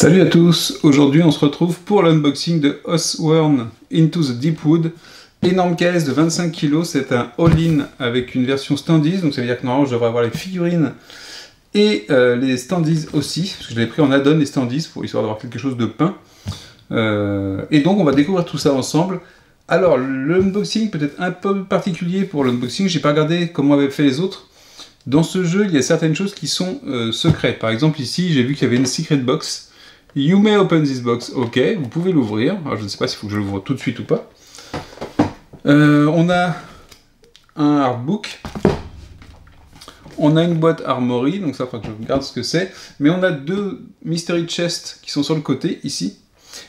Salut à tous, aujourd'hui on se retrouve pour l'unboxing de Oathworn Into the Deep Wood. Énorme caisse de 25 kg, c'est un all-in avec une version standees, donc ça veut dire que normalement je devrais avoir les figurines et les standees aussi, parce que je l'ai pris en add-on les standees pour histoire d'avoir quelque chose de peint. Et donc on va découvrir tout ça ensemble. Alors l'unboxing peut être un peu particulier pour l'unboxing, j'ai pas regardé comment avaient fait les autres. Dans ce jeu il y a certaines choses qui sont secrètes, par exemple ici j'ai vu qu'il y avait une secret box. You may open this box, ok, vous pouvez l'ouvrir. Alors je ne sais pas s'il faut que je l'ouvre tout de suite ou pas. On a un artbook. On a une boîte Armory, donc ça il faut que je regarde ce que c'est. Mais on a deux mystery chests qui sont sur le côté, ici.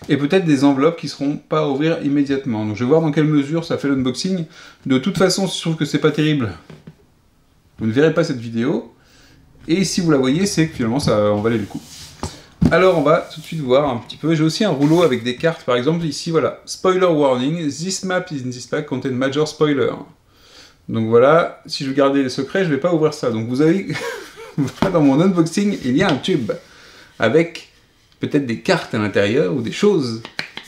Et peut-être des enveloppes qui ne seront pas à ouvrir immédiatement. Donc je vais voir dans quelle mesure ça fait l'unboxing. De toute façon, si je trouve que c'est pas terrible, vous ne verrez pas cette vidéo. Et si vous la voyez, c'est que finalement ça en valait le coup. Alors on va tout de suite voir un petit peu, j'ai aussi un rouleau avec des cartes, par exemple ici voilà, spoiler warning, this map is in this pack contain major spoiler. Donc voilà, si je gardais les secrets, je ne vais pas ouvrir ça. Donc vous avez, dans mon unboxing, il y a un tube, avec peut-être des cartes à l'intérieur, ou des choses,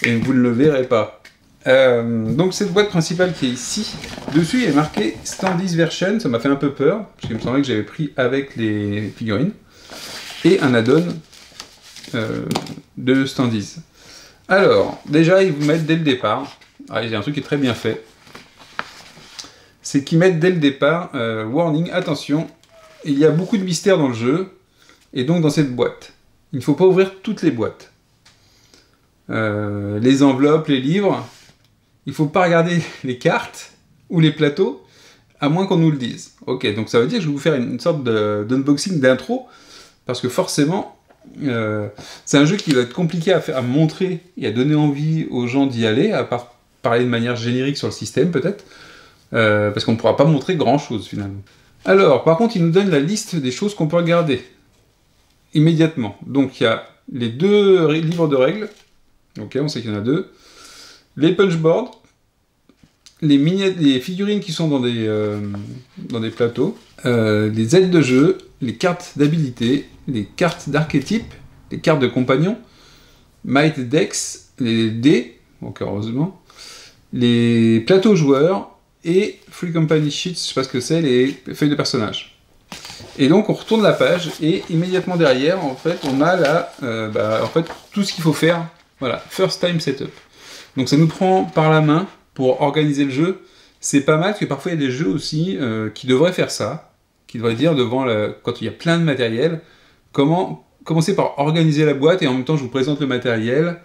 et vous ne le verrez pas. Donc cette boîte principale qui est ici, dessus il est marqué Standees Version, ça m'a fait un peu peur, parce qu'il me semblait que j'avais pris avec les figurines, et un add-on de standees. Alors, déjà, ils vous mettent dès le départ, il y a un truc qui est très bien fait, c'est qu'ils mettent dès le départ, warning, attention, il y a beaucoup de mystères dans le jeu, et donc dans cette boîte. Il ne faut pas ouvrir toutes les boîtes. Les enveloppes, les livres, il ne faut pas regarder les cartes ou les plateaux, à moins qu'on nous le dise. Ok, donc ça veut dire que je vais vous faire une sorte d'unboxing d'intro, parce que forcément, c'est un jeu qui va être compliqué à montrer et à donner envie aux gens d'y aller, à part parler de manière générique sur le système peut-être, parce qu'on ne pourra pas montrer grand chose finalement. Alors par contre il nous donne la liste des choses qu'on peut regarder immédiatement. Donc il y a les deux livres de règles, ok, on sait qu'il y en a deux, les punchboards, les figurines qui sont dans des plateaux, les aides de jeu, les cartes d'habilité, les cartes d'archétype, les cartes de compagnons, Might Dex, les dés, donc heureusement, les plateaux joueurs et Free Company Sheets, je sais pas ce que c'est, les feuilles de personnages. Et donc on retourne la page et immédiatement derrière, en fait, on a là, tout ce qu'il faut faire. Voilà, First Time Setup. Donc ça nous prend par la main pour organiser le jeu. C'est pas mal parce que parfois il y a des jeux aussi qui devraient faire ça, qui devraient dire quand il y a plein de matériel, comment commencer par organiser la boîte et en même temps je vous présente le matériel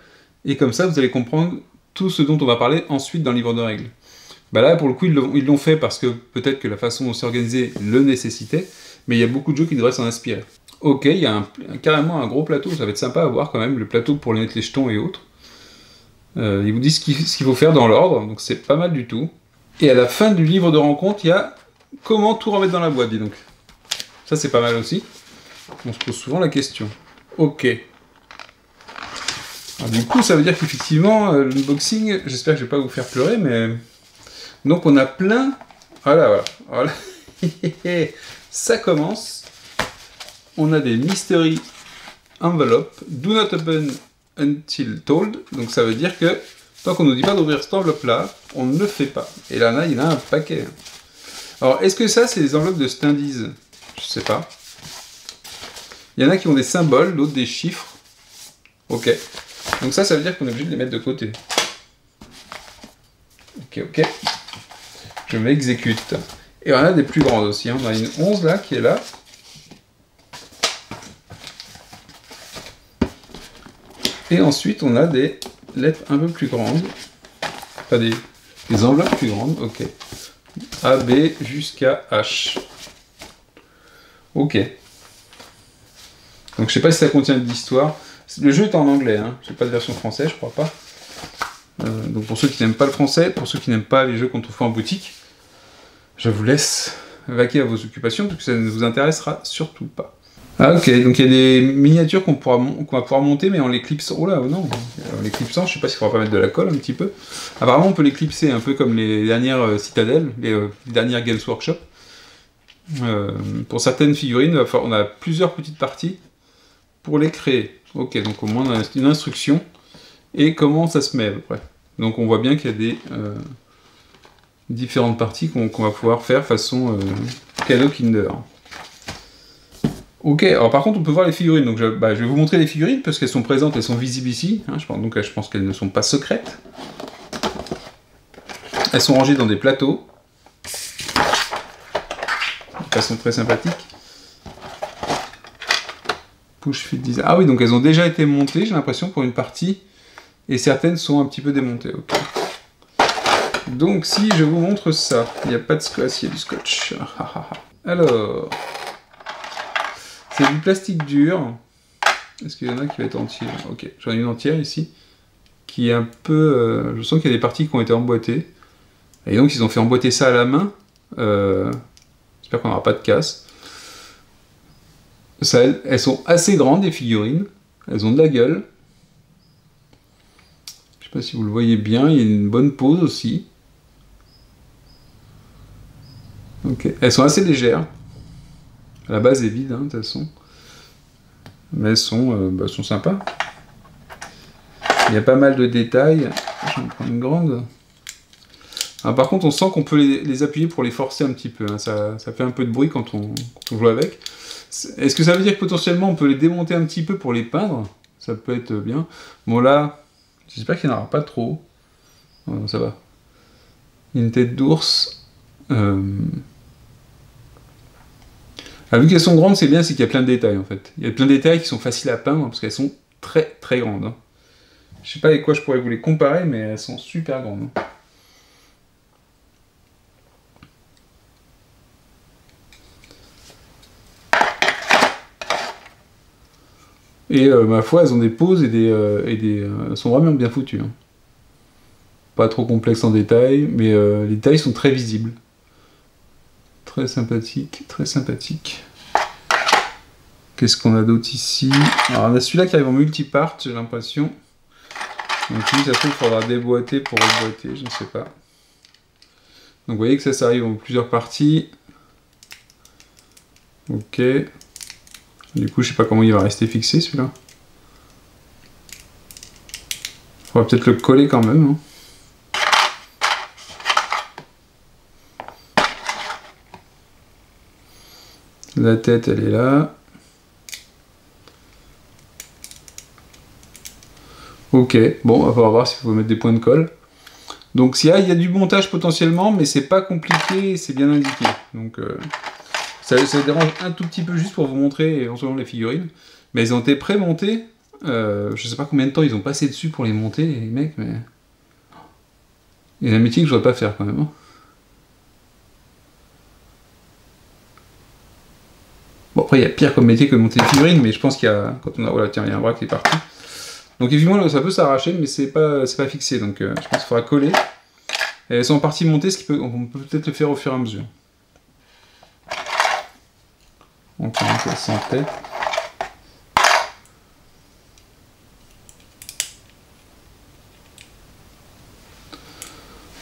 et comme ça vous allez comprendre tout ce dont on va parler ensuite dans le livre de règles. Bah là pour le coup ils l'ont fait parce que peut-être que la façon dont c'est organisé le nécessitait, mais il y a beaucoup de jeux qui devraient s'en inspirer. Ok, il y a carrément un gros plateau, ça va être sympa à voir quand même, le plateau pour mettre les jetons et autres. Ils vous disent ce qu'il faut faire dans l'ordre, donc c'est pas mal du tout. Et à la fin du livre de rencontre, il y a comment tout remettre dans la boîte, dis donc. Ça c'est pas mal aussi. On se pose souvent la question. Ok. Alors, du coup, ça veut dire qu'effectivement, l'unboxing, j'espère que je vais pas vous faire pleurer, mais... Donc on a plein... Voilà. Ça commence. On a des mystery envelopes. Do not open until told. Donc ça veut dire que tant qu'on nous dit pas d'ouvrir cette enveloppe-là, on ne le fait pas. Et là, il y en a un paquet. Alors, est-ce que ça, c'est des enveloppes de standees? Je sais pas. Il y en a qui ont des symboles, d'autres des chiffres. Ok. Donc ça veut dire qu'on est obligé de les mettre de côté. Ok. Je m'exécute. Et on a des plus grandes aussi. On a une 11 là, qui est là. Et ensuite, on a des lettres un peu plus grandes. Enfin, des enveloppes plus grandes. Ok. A, B jusqu'à H. Ok. Donc je sais pas si ça contient de l'histoire. Le jeu est en anglais, hein. J'ai pas de version française, je crois pas. Donc pour ceux qui n'aiment pas le français, pour ceux qui n'aiment pas les jeux qu'on trouve en boutique, je vous laisse vaquer à vos occupations parce que ça ne vous intéressera surtout pas. Ah ok, donc il y a des miniatures qu'on va pouvoir monter mais en les clipsant. Oh là, non, en les clipsant, je sais pas s'il faudra pas mettre de la colle un petit peu. Apparemment on peut les clipser un peu comme les dernières Citadel, les dernières Games Workshop. Pour certaines figurines, on a plusieurs petites parties. pour les créer. Ok, donc au moins on a une instruction et comment ça se met à peu près. Donc on voit bien qu'il y a des différentes parties qu'on va pouvoir faire façon cadeau Kinder. Ok, alors par contre on peut voir les figurines, donc je vais vous montrer les figurines parce qu'elles sont présentes, elles sont visibles ici, hein, donc je pense qu'elles ne sont pas secrètes. Elles sont rangées dans des plateaux, de façon très sympathique. Push fit design. Ah oui, donc elles ont déjà été montées, j'ai l'impression, pour une partie, et certaines sont un petit peu démontées. Okay. Donc si je vous montre ça, il n'y a pas de scotch, il y a du scotch. Alors... c'est du plastique dur. Est-ce qu'il y en a qui va être entier? Ok, j'en ai une entière ici. Qui est un peu... je sens qu'il y a des parties qui ont été emboîtées. Et donc ils ont fait emboîter ça à la main. J'espère qu'on n'aura pas de casse. Ça, elles sont assez grandes, les figurines. Elles ont de la gueule. Je sais pas si vous le voyez bien. Il y a une bonne pose aussi. Ok. Elles sont assez légères. La base est vide, hein, de toute façon. Mais elles sont sympas. Il y a pas mal de détails. Je vais en prendre une grande. Alors, par contre, on sent qu'on peut les appuyer pour les forcer un petit peu. Hein. Ça fait un peu de bruit quand on joue avec. Est-ce que ça veut dire que potentiellement on peut les démonter un petit peu pour les peindre? Ça peut être bien. Bon là, j'espère qu'il n'y en aura pas trop. Oh, ça va. Une tête d'ours. Ah, vu qu'elles sont grandes, c'est bien, c'est qu'il y a plein de détails en fait. Il y a plein de détails qui sont faciles à peindre parce qu'elles sont très très grandes. Hein. Je sais pas avec quoi je pourrais vous les comparer, mais elles sont super grandes. Hein. Et ma foi, elles ont des poses elles sont vraiment bien foutues. Hein. Pas trop complexes en détail, mais les détails sont très visibles. Très sympathique, très sympathique. Qu'est-ce qu'on a d'autre ici? Alors on a celui-là qui arrive en multipart, j'ai l'impression. Donc lui, ça se trouve, il faudra déboîter pour reboîter, je ne sais pas. Donc vous voyez que ça arrive en plusieurs parties. Ok. Du coup, je sais pas comment il va rester fixé celui-là. Il faudra peut-être le coller quand même. Hein. La tête, elle est là. Ok, bon, on va falloir voir s'il faut mettre des points de colle. Donc il y a du montage potentiellement, mais c'est pas compliqué, c'est bien indiqué. Donc ça dérange un tout petit peu juste pour vous montrer éventuellement les figurines. Mais elles ont été pré-montées. Je sais pas combien de temps ils ont passé dessus pour les monter, les mecs, mais... Il y a un métier que je voudrais pas faire quand même. Hein. Bon, après, il y a pire comme métier que de monter des figurines, mais je pense qu'il y a... Quand on a... Voilà, tiens, il y a un bras qui est parti. Donc évidemment, ça peut s'arracher, mais c'est pas fixé, donc je pense qu'il faudra coller. Et elles sont en partie montées, on peut peut-être le faire au fur et à mesure. Donc on va sans tête.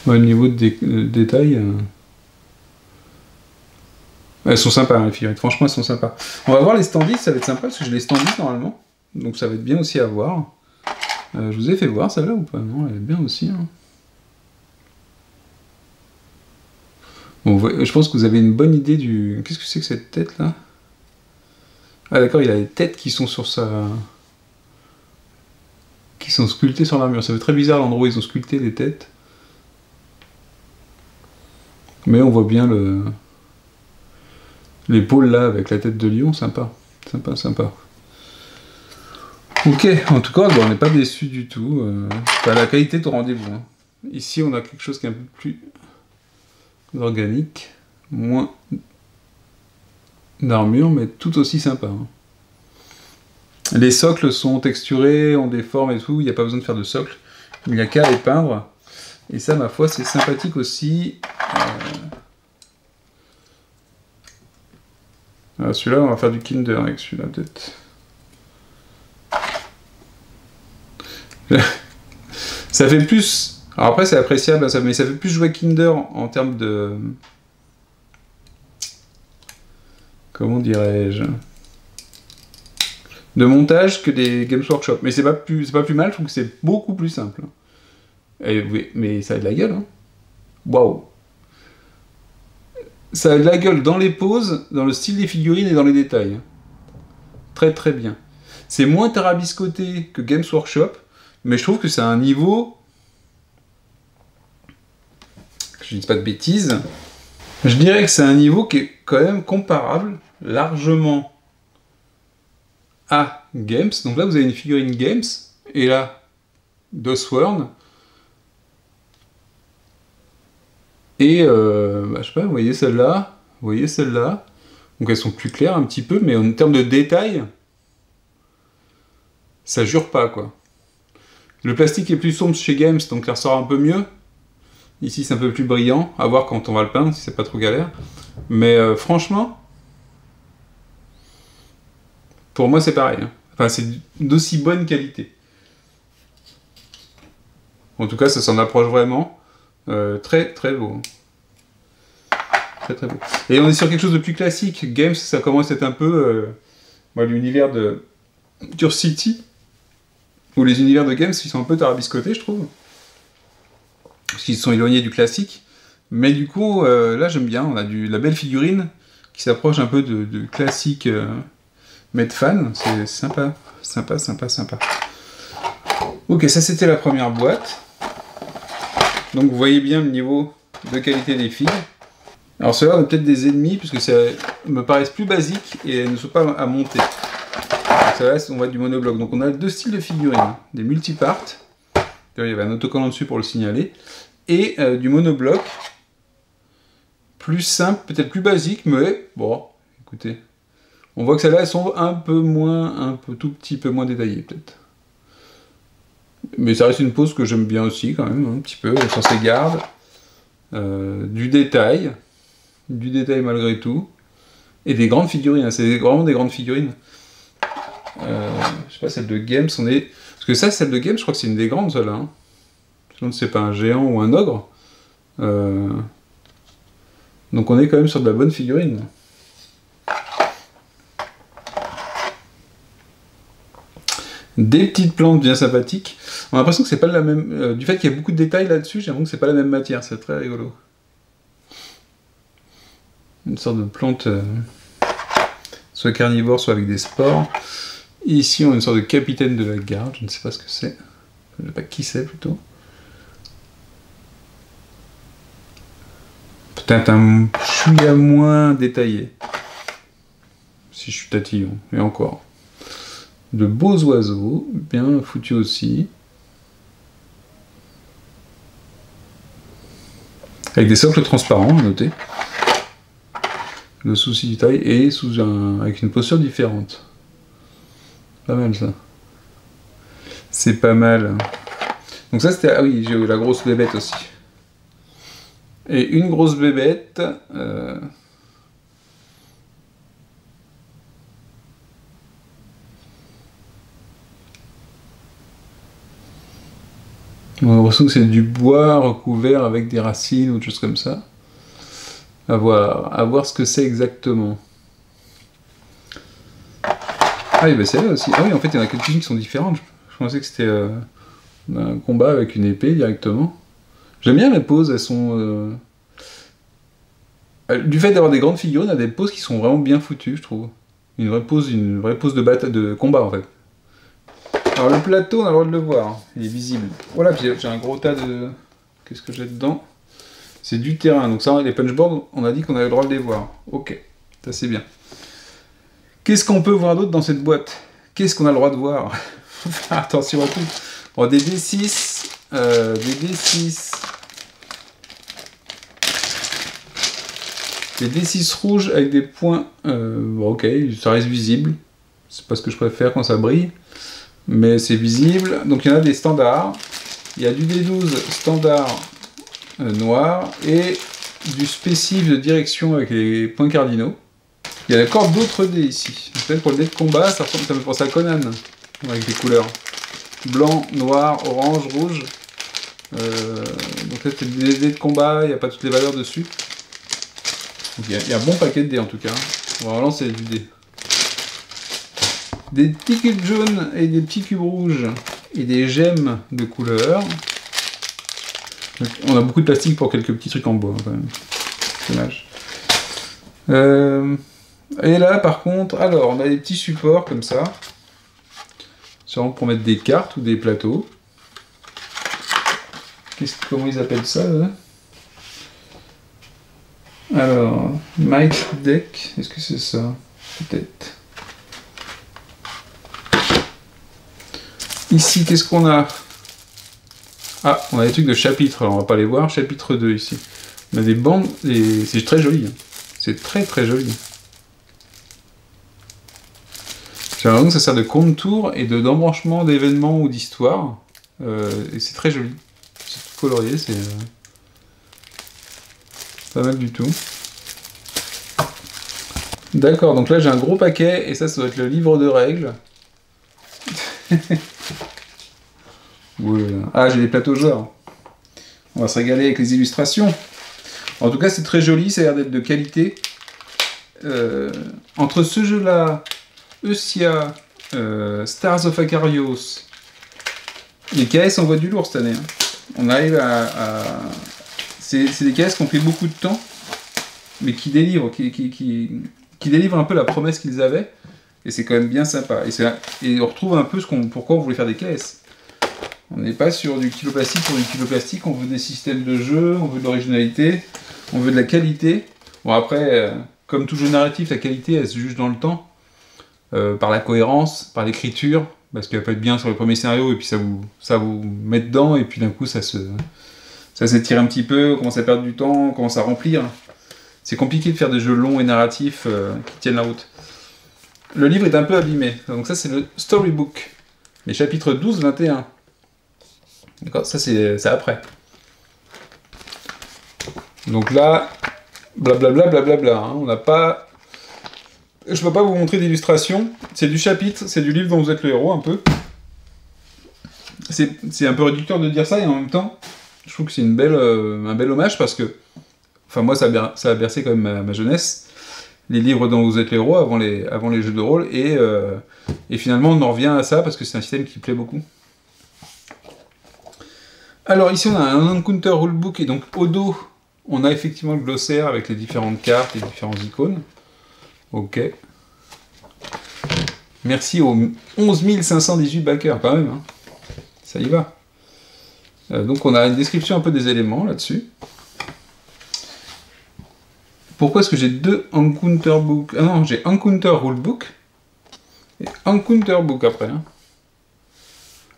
Au niveau de détails... Elles sont sympas, hein, les figurines. Franchement, elles sont sympas. On va voir les standees, ça va être sympa, parce que je les standees normalement. Donc ça va être bien aussi à voir. Je vous ai fait voir celle-là ou pas? Non, elle est bien aussi. Hein. Bon, je pense que vous avez une bonne idée du... Qu'est-ce que c'est que cette tête-là? Ah d'accord, il a les têtes qui sont sur sa... qui sont sculptées sur l'armure. Ça fait très bizarre l'endroit où ils ont sculpté les têtes. Mais on voit bien l'épaule là, avec la tête de lion, sympa. Sympa, sympa. Ok, en tout cas, on n'est pas déçu du tout. La qualité est au rendez-vous. Hein. Ici, on a quelque chose qui est un peu plus organique, moins d'armure, mais tout aussi sympa. Hein. Les socles sont texturés, ont des formes et tout, il n'y a pas besoin de faire de socle. Il n'y a qu'à les peindre. Et ça, ma foi, c'est sympathique aussi. Celui-là, on va faire du Kinder avec celui-là, peut-être. Ça fait plus... Alors après, c'est appréciable, mais ça fait plus jouer Kinder en termes de... Comment dirais-je? de montage que des Games Workshop. Mais c'est pas plus mal, je trouve que c'est beaucoup plus simple. Et, oui, mais ça a de la gueule, hein. Waouh! Ça a de la gueule dans les poses, dans le style des figurines et dans les détails. Très très bien. C'est moins tarabiscoté que Games Workshop, mais je trouve que c'est un niveau... Je dis pas de bêtises. Je dirais que c'est un niveau qui est quand même comparable, largement, à Games. Donc là, vous avez une figurine Games, et là, DOSWORLD. Et, je sais pas, vous voyez celle-là, vous voyez celle-là. Donc elles sont plus claires un petit peu, mais en termes de détails, ça jure pas, quoi. Le plastique est plus sombre chez Games, donc ça ressort un peu mieux. Ici, c'est un peu plus brillant, à voir quand on va le peindre, si c'est pas trop galère. Mais franchement, pour moi, c'est pareil, hein. Enfin, c'est d'aussi bonne qualité. En tout cas, ça s'en approche vraiment. Très, très beau. Très, très beau. Et on est sur quelque chose de plus classique. Games, ça commence à être un peu l'univers de Cure City, où les univers de Games, ils sont un peu tarabiscotés, je trouve. Parce qu'ils sont éloignés du classique. Mais du coup, là, j'aime bien. On a la belle figurine qui s'approche un peu de classique Medfan. C'est sympa. Sympa, sympa, sympa. Ok, ça, c'était la première boîte. Donc, vous voyez bien le niveau de qualité des fils. Alors, ceux-là ont peut-être des ennemis, puisque ça me paraissent plus basiques et ne sont pas à monter. Donc, ça reste, on va du monobloc. Donc, on a deux styles de figurines. Des multiparts. Il y avait un autocollant dessus pour le signaler. Et du monobloc. Plus simple, peut-être plus basique, mais bon, écoutez. On voit que celles-là, elles sont tout petit peu moins détaillées, peut-être. Mais ça reste une pose que j'aime bien aussi, quand même, un petit peu, sur ses gardes. Du détail malgré tout. Et des grandes figurines, hein, c'est vraiment des grandes figurines. Je sais pas, celle de Games, on est... Parce que ça, celle de Games, je crois que c'est une des grandes, celle-là. Hein. Je me demande si c'est pas un géant ou un ogre. Donc on est quand même sur de la bonne figurine. Des petites plantes bien sympathiques. On a l'impression que c'est pas la même... du fait qu'il y a beaucoup de détails là-dessus, j'ai l'impression que c'est pas la même matière. C'est très rigolo. Une sorte de plante... soit carnivore, soit avec des spores. Et ici, on a une sorte de capitaine de la garde. Je ne sais pas ce que c'est. Je ne sais pas qui c'est, plutôt. Peut-être un chouïa moins détaillé. Si je suis tatillon. Et encore. De beaux oiseaux, bien foutus aussi. Avec des socles transparents, à noter. Le souci du taille et avec une posture différente. Pas mal ça. C'est pas mal. Donc ça c'était... Ah oui, j'ai eu la grosse bébête aussi. Et une grosse bébête... On a l'impression que c'est du bois recouvert avec des racines ou autre chose comme ça. À voir ce que c'est exactement. Ah oui, bah c'est là aussi. Ah oui, en fait, il y en a quelques-unes qui sont différentes. Je pensais que c'était un combat avec une épée directement. J'aime bien les poses, elles sont... Du fait d'avoir des grandes figurines, il y a des poses qui sont vraiment bien foutues, je trouve. Une vraie pose de combat, en fait. Alors le plateau, on a le droit de le voir, il est visible. Voilà, puis j'ai un gros tas de... Qu'est-ce que j'ai dedans? C'est du terrain, donc ça, les punchboards, on a dit qu'on avait le droit de les voir. Ok, ça c'est bien. Qu'est-ce qu'on peut voir d'autre dans cette boîte? Qu'est-ce qu'on a le droit de voir? Faut faire attention à tout. Bon, des D6, des D6 rouges avec des points... bon, ok, ça reste visible. C'est pas ce que je préfère quand ça brille. Mais c'est visible. Donc il y en a des standards. Il y a du D12 standard noir et du spécif de direction avec les points cardinaux. Il y a encore d'autres dés ici. Peut-être pour le dé de combat, ça me pense à Conan avec les couleurs blanc, noir, orange, rouge. Donc là c'est des dés de combat, il n'y a pas toutes les valeurs dessus. Donc, il y a un bon paquet de dés en tout cas. On va relancer du dé. Des petits cubes jaunes et des petits cubes rouges et des gemmes de couleur. Donc, on a beaucoup de plastique pour quelques petits trucs en bois, quand même. Dommage. Et là, par contre, alors, on a des petits supports comme ça. Sûrement pour mettre des cartes ou des plateaux. Comment ils appellent ça, là? Alors, Might Deck, est-ce que c'est ça? Peut-être. Ici, qu'est-ce qu'on a? Ah, on a des trucs de chapitre, alors on va pas les voir. Chapitre 2 ici. On a des bandes, c'est très joli. Hein. C'est très très joli. J'ai l'impression que ça sert de contour et d'embranchement d'événements ou d'histoires. Et c'est très joli. C'est tout colorié, c'est pas mal du tout. D'accord, donc là j'ai un gros paquet, et ça doit être le livre de règles. Ah, j'ai des plateaux joueurs. On va se régaler avec les illustrations. En tout cas, c'est très joli, ça a l'air d'être de qualité. Entre ce jeu-là, Eusia, Stars of Acarios, les KS envoient du lourd cette année. Hein. On arrive à... C'est des KS qui ont pris beaucoup de temps, mais qui délivrent, qui délivrent un peu la promesse qu'ils avaient. Et c'est quand même bien sympa. Et on retrouve un peu pourquoi on voulait faire des KS. On n'est pas sur du kilo plastique pour du kilo plastique, on veut des systèmes de jeu, on veut de l'originalité, on veut de la qualité. Bon après, comme tout jeu narratif, la qualité elle se juge dans le temps, par la cohérence, par l'écriture, parce qu'elle peut être bien sur le premier scénario et puis ça vous met dedans et puis d'un coup ça s'étire un petit peu, on commence à perdre du temps, on commence à remplir. C'est compliqué de faire des jeux longs et narratifs qui tiennent la route. Le livre est un peu abîmé, donc ça c'est le storybook, les chapitres 12-21. D'accord, ça c'est après. Donc là, blablabla, blablabla, hein, on n'a pas... Je peux pas vous montrer d'illustration, c'est du chapitre, c'est du livre dont vous êtes le héros un peu. C'est un peu réducteur de dire ça, et en même temps, je trouve que c'est un bel hommage, parce que, enfin moi ça a bercé quand même ma jeunesse, les livres dont vous êtes le héros avant les jeux de rôle, et finalement on en revient à ça, parce que c'est un système qui plaît beaucoup. Alors ici on a un Encounter Rulebook, et donc au dos, on a effectivement le glossaire avec les différentes cartes et les différentes icônes. Ok. Merci aux 11 518 backers quand même, hein. Ça y va. Donc on a une description un peu des éléments là-dessus. Pourquoi est-ce que j'ai deux Encounter Book? Ah non, j'ai Encounter Rulebook et Encounter Book après. Hein.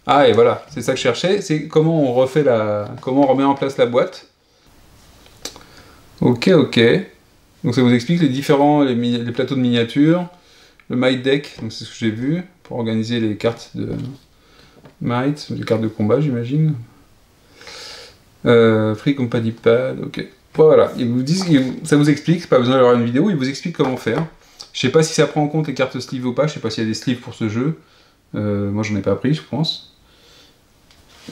Ah et voilà, c'est ça que je cherchais, c'est comment on refait comment on remet en place la boîte. Ok. Donc ça vous explique les plateaux de miniatures, le Might Deck, donc c'est ce que j'ai vu, pour organiser les cartes de Might, les cartes de combat j'imagine. Free Company Pad, ok. Voilà, ça vous explique, pas besoin d'avoir une vidéo, il vous explique comment faire. Je sais pas si ça prend en compte les cartes sleeve ou pas, je sais pas s'il y a des sleeves pour ce jeu. Moi j'en ai pas pris, je pense.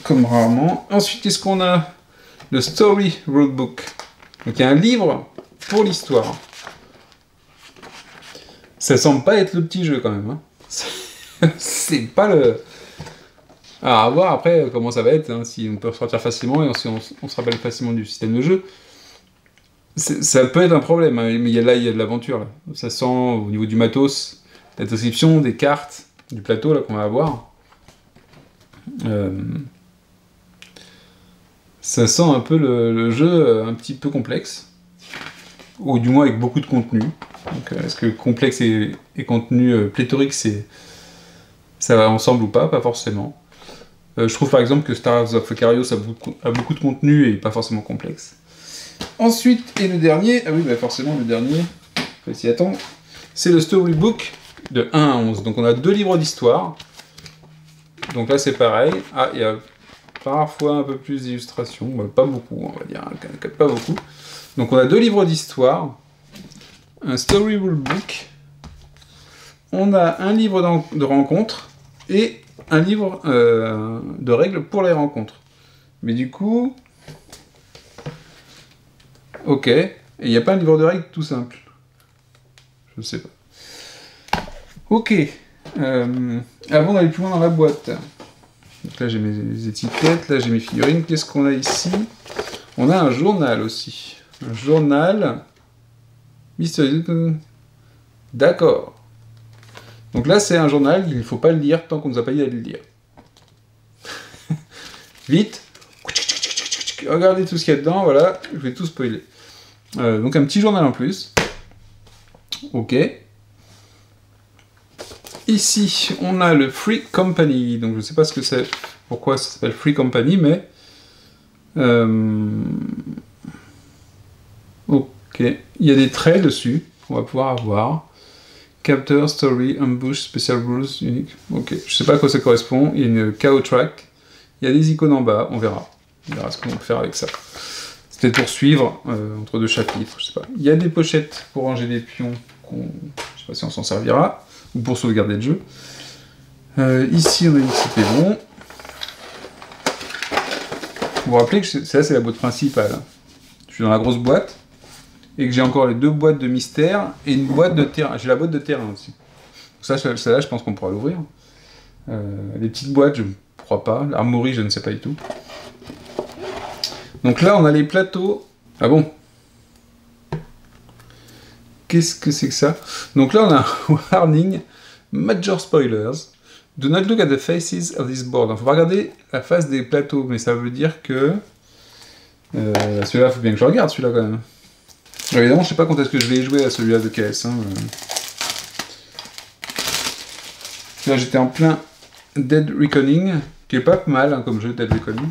Comme rarement. Ensuite, qu'est-ce qu'on a? Le Story Rulebook. Donc il y a un livre pour l'histoire. Ça semble pas être le petit jeu quand même. Hein. C'est pas le... Alors à voir après comment ça va être, hein, si on peut ressortir facilement et si on se rappelle facilement du système de jeu. Ça peut être un problème, hein, mais il y a de l'aventure. Là. Ça sent au niveau du matos, la description, des cartes, du plateau là qu'on va avoir. Ça sent un peu le jeu un petit peu complexe, ou du moins avec beaucoup de contenu. Est-ce que complexe et contenu pléthorique, ça va ensemble ou pas? Pas forcément. Je trouve par exemple que Stars of Acarios a beaucoup de contenu et pas forcément complexe. Ensuite, et le dernier, ah oui, bah forcément le dernier, faut s'y attendre, c'est le Storybook de 1 à 11. Donc on a deux livres d'histoire. Donc là c'est pareil. Ah, il y a parfois un peu plus d'illustrations, bah, pas beaucoup, on va dire, pas beaucoup. Donc on a deux livres d'histoire, un Story Rulebook, on a un livre de rencontres et un livre de règles pour les rencontres. Mais du coup... Ok, et il n'y a pas un livre de règles tout simple. Je sais pas. Ok, Avant d'aller plus loin dans la boîte. Donc là j'ai mes étiquettes, là j'ai mes figurines. Qu'est-ce qu'on a ici? On a un journal aussi. Un journal mystérieux. D'accord. Donc là c'est un journal, il ne faut pas le lire tant qu'on ne nous a pas dit d'aller le lire. Vite. Regardez tout ce qu'il y a dedans, voilà, je vais tout spoiler. Donc un petit journal en plus. Ok. Ici, on a le Free Company. Donc je ne sais pas ce que c'est, pourquoi ça s'appelle Free Company, mais... Ok. Il y a des traits dessus, qu'on va pouvoir avoir. Capture, Story, Ambush, Special Rules, Unique. Ok, je ne sais pas à quoi ça correspond. Il y a une KO Track. Il y a des icônes en bas, on verra. On verra ce qu'on va faire avec ça. C'était pour suivre entre deux chapitres, je sais pas. Il y a des pochettes pour ranger des pions, je sais pas si on s'en servira, ou pour sauvegarder le jeu. Ici, on a dit que c'était bon. Vous vous rappelez que ça, c'est la boîte principale. Je suis dans la grosse boîte, et que j'ai encore les deux boîtes de mystère, et une boîte de terrain. J'ai la boîte de terrain aussi. Ça, celle-là, je pense qu'on pourra l'ouvrir. Les petites boîtes, je ne crois pas. L'armory, je ne sais pas du tout. Donc là, on a les plateaux. Ah bon? Qu'est-ce que c'est que ça? Donc là, on a un warning. Major spoilers. Do not look at the faces of this board. Il ne faut pas regarder la face des plateaux, mais ça veut dire que... celui-là, il faut bien que je regarde, celui-là, quand même. Alors, évidemment, je ne sais pas quand est-ce que je vais y jouer à celui-là de KS. Hein. Là, j'étais en plein Dead Reckoning, qui est pas mal hein, comme jeu, Dead Reckoning.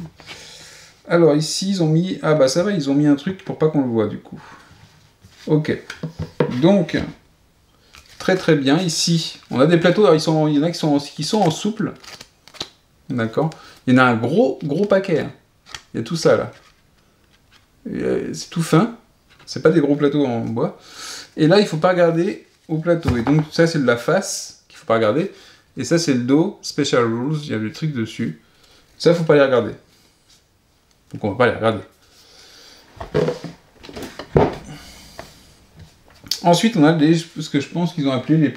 Alors ici, ils ont mis... Ah bah ça va, ils ont mis un truc pour pas qu'on le voit du coup. Ok. Donc, très très bien. Ici, on a des plateaux, alors, il y en a qui sont en souple. D'accord. Il y en a un gros paquet. Hein. Il y a tout ça là. C'est tout fin. C'est pas des gros plateaux en bois. Et là, il faut pas regarder au plateau. Et donc ça, c'est de la face qu'il faut pas regarder. Et ça, c'est le dos, Special Rules. Il y a le truc dessus. Ça, faut pas les regarder. Donc on va pas les regarder. Ensuite, on a ce que je pense qu'ils ont appelé les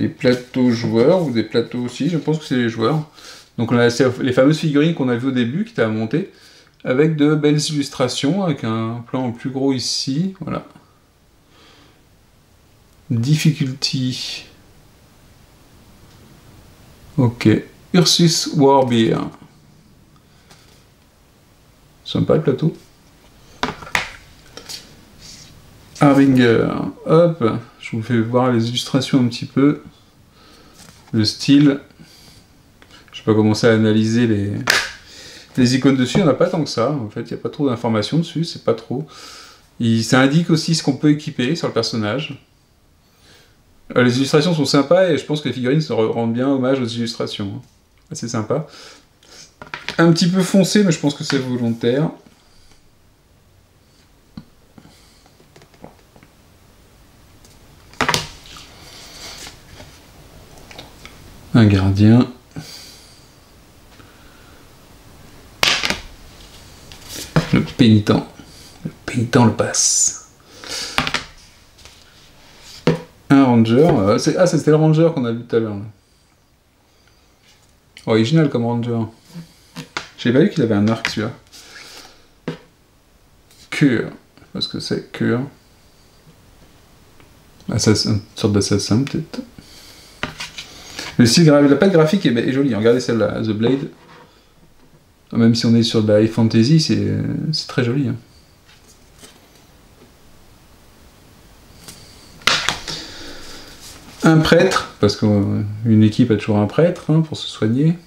plateaux joueurs, ou des plateaux aussi, je pense que c'est les joueurs. Donc on a les fameuses figurines qu'on a vues au début, qui étaient à monter, avec de belles illustrations, avec un plan plus gros ici, voilà. Difficulty. Ok. Ursus Warbeer. Sympa le plateau. Harbinger. Hop, je vous fais voir les illustrations un petit peu. Le style. Je vais pas commencer à analyser les icônes dessus, il n'y en a pas tant que ça. En fait, il n'y a pas trop d'informations dessus, c'est pas trop. Ça indique aussi ce qu'on peut équiper sur le personnage. Les illustrations sont sympas et je pense que les figurines se rendent bien hommage aux illustrations. Assez sympa. Un petit peu foncé, mais je pense que c'est volontaire. Un gardien. Le pénitent. Le pénitent le passe. Un ranger. C'était le ranger qu'on a vu tout à l'heure. Original comme ranger. J'ai pas vu qu'il avait un arc celui-là. Cure. Je sais pas ce que c'est, cure. Assassin, une sorte d'assassin peut-être. Le style, la palette graphique est jolie. Regardez celle-là, The Blade. Même si on est sur de la high fantasy, c'est très joli. Hein. Un prêtre, parce qu'une équipe a toujours un prêtre hein, pour se soigner.